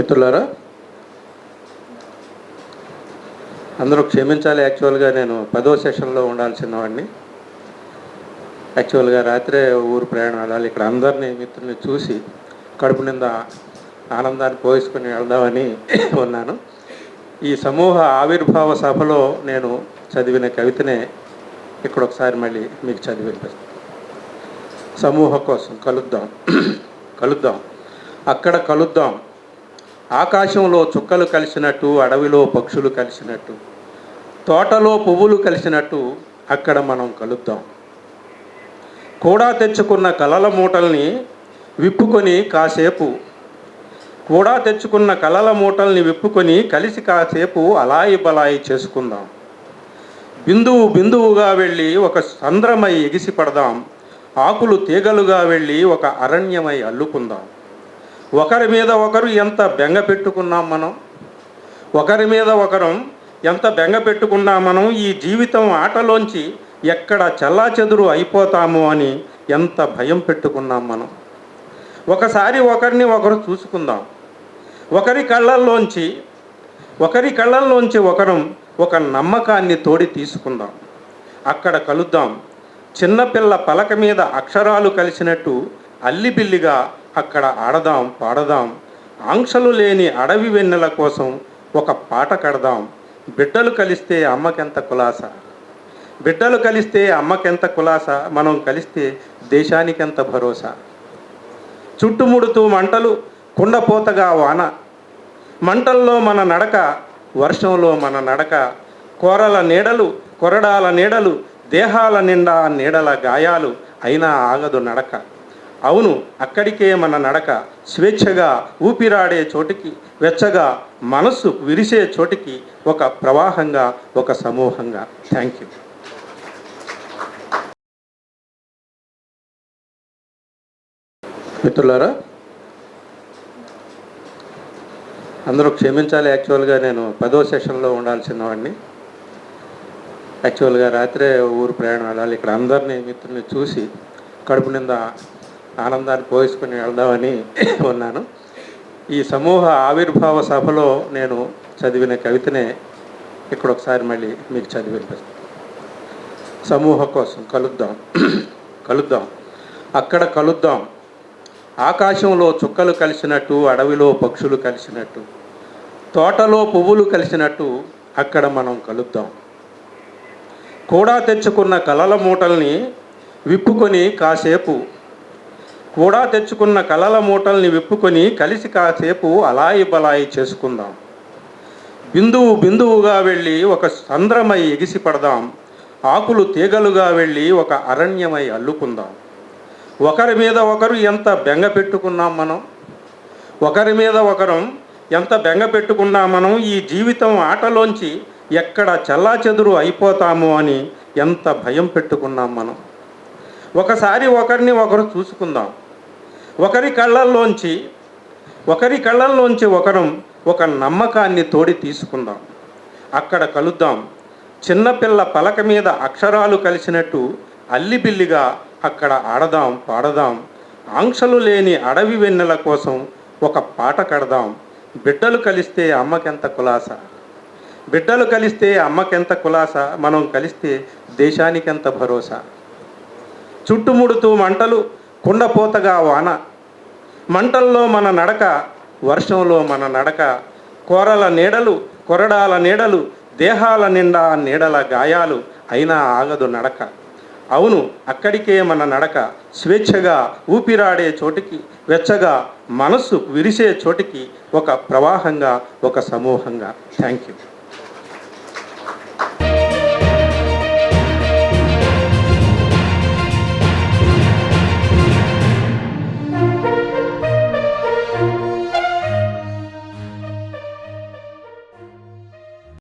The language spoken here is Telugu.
మిత్రులారా, అందరూ క్షమించాలి. యాక్చువల్గా నేను 10వ సెషన్లో ఉండాల్సిన వాడిని. యాక్చువల్గా రాత్రే ఊరు ప్రయాణం వెళ్ళాలి. ఇక్కడ అందరినీ మిత్రుల్ని చూసి కడుపు నిండా ఆనందాన్ని పోసుకొని వెళ్దామని ఉన్నాను. ఈ సమూహ ఆవిర్భావ సభలో నేను చదివిన కవితనే ఇక్కడ ఒకసారి మళ్ళీ మీకు చదివి వినిపిస్తాను. సమూహ కోసం కలుద్దాం, కలుద్దాం, అక్కడ కలుద్దాం. ఆకాశంలో చుక్కలు కలిసినట్టు, అడవిలో పక్షులు కలిసినట్టు, తోటలో పువ్వులు కలిసినట్టు అక్కడ మనం కలుద్దాం. కూడా తెచ్చుకున్న కలల మూటల్ని విప్పుకొని కాసేపు కలిసి కాసేపు అలాయి బలాయి చేసుకుందాం. బిందువు బిందువుగా వెళ్ళి ఒక సంద్రమై ఎగిసి పడదాం. ఆకులు తీగలుగా వెళ్ళి ఒక అరణ్యమై అల్లుకుందాం. ఒకరి మీద ఒకరు ఎంత బెంగ పెట్టుకున్నాం మనం, ఈ జీవితం ఆటలోంచి ఎక్కడ చెల్లాచెదురు అయిపోతామో అని ఎంత భయం పెట్టుకున్నాం మనం. ఒకసారి ఒకరిని ఒకరు చూసుకుందాం. ఒకరి కళ్ళల్లోంచి ఒకరం ఒక నమ్మకాన్ని తోడి తీసుకుందాం. అక్కడ కలుద్దాం. చిన్నపిల్ల పలక మీద అక్షరాలు కలిసినట్టు అల్లిబిల్లిగా అక్కడ ఆడదాం, పాడదాం. ఆంక్షలు లేని అడవి వెన్నెల కోసం ఒక పాట కడదాం. బిడ్డలు కలిస్తే అమ్మకెంత కులాస, మనం కలిస్తే దేశానికెంత భరోసా. చుట్టుముడుతూ మంటలు, కుండపోతగా వాన, మంటల్లో మన నడక, వర్షంలో మన నడక. కొరడాల నీడలు, దేహాల నిండా నీడల గాయాలు, అయినా ఆగదు నడక. అవును, అక్కడికే మన నడక. స్వేచ్ఛగా ఊపిరాడే చోటికి, వెచ్చగా మనస్సు విరిసే చోటికి, ఒక ప్రవాహంగా, ఒక సమూహంగా. Thank you. మిత్రులారా, అందరూ క్షమించాలి. యాక్చువల్గా నేను 10వ సెషన్లో ఉండాల్సిన వాడిని. యాక్చువల్గా రాత్రే ఊరు ప్రయాణం వెళ్ళాలి. ఇక్కడ అందరినీ మిత్రుల్ని చూసి కడుపు నిండా ఆనందాన్ని పోసుకొని వెళ్దామని ఉన్నాను. ఈ సమూహ ఆవిర్భావ సభలో నేను చదివిన కవితనే ఇక్కడ ఒకసారి మళ్ళీ మీకు చదివి వినిపిస్తాను. సమూహ కోసం కలుద్దాం, కలుద్దాం, అక్కడ కలుద్దాం. ఆకాశంలో చుక్కలు కలిసినట్టు, అడవిలో పక్షులు కలిసినట్టు, తోటలో పువ్వులు కలిసినట్టు అక్కడ మనం కలుద్దాం. కూడా తెచ్చుకున్న కలల మూటల్ని విప్పుకొని కలిసి కాసేపు అలాయి బలాయి చేసుకుందాం. బిందువు బిందువుగా వెళ్ళి ఒక సంద్రమై ఎగిసి పడదాం. ఆకులు తీగలుగా వెళ్ళి ఒక అరణ్యమై అల్లుకుందాం. ఒకరి మీద ఒకరు ఎంత బెంగ పెట్టుకున్నాం మనం, ఈ జీవితం ఆటలోంచి ఎక్కడ చెల్లాచెదురు అయిపోతామో అని ఎంత భయం పెట్టుకున్నాం మనం. ఒకసారి ఒకరిని ఒకరు చూసుకుందాం. ఒకరి కళ్ళల్లోంచి ఒకరం ఒక నమ్మకాన్ని తోడి తీసుకుందాం. అక్కడ కలుద్దాం. చిన్నపిల్ల పలక మీద అక్షరాలు కలిసినట్టు అల్లిబిల్లిగా అక్కడ ఆడదాం, పాడదాం. ఆంక్షలు లేని అడవి వెన్నెల కోసం ఒక పాట కడదాం. బిడ్డలు కలిస్తే అమ్మకెంత కులాస, మనం కలిస్తే దేశానికెంత భరోసా. చుట్టుముడుతూ మంటలు, కుండపోతగా వాన, మంటల్లో మన నడక, వర్షంలో మన నడక. కొరడాల నీడలు, దేహాల నిండా నీడల గాయాలు, అయినా ఆగదు నడక. అవును, అక్కడికే మన నడక. స్వేచ్ఛగా ఊపిరాడే చోటికి, వెచ్చగా మనస్సు విరిసే చోటికి, ఒక ప్రవాహంగా, ఒక సమూహంగా. Thank you.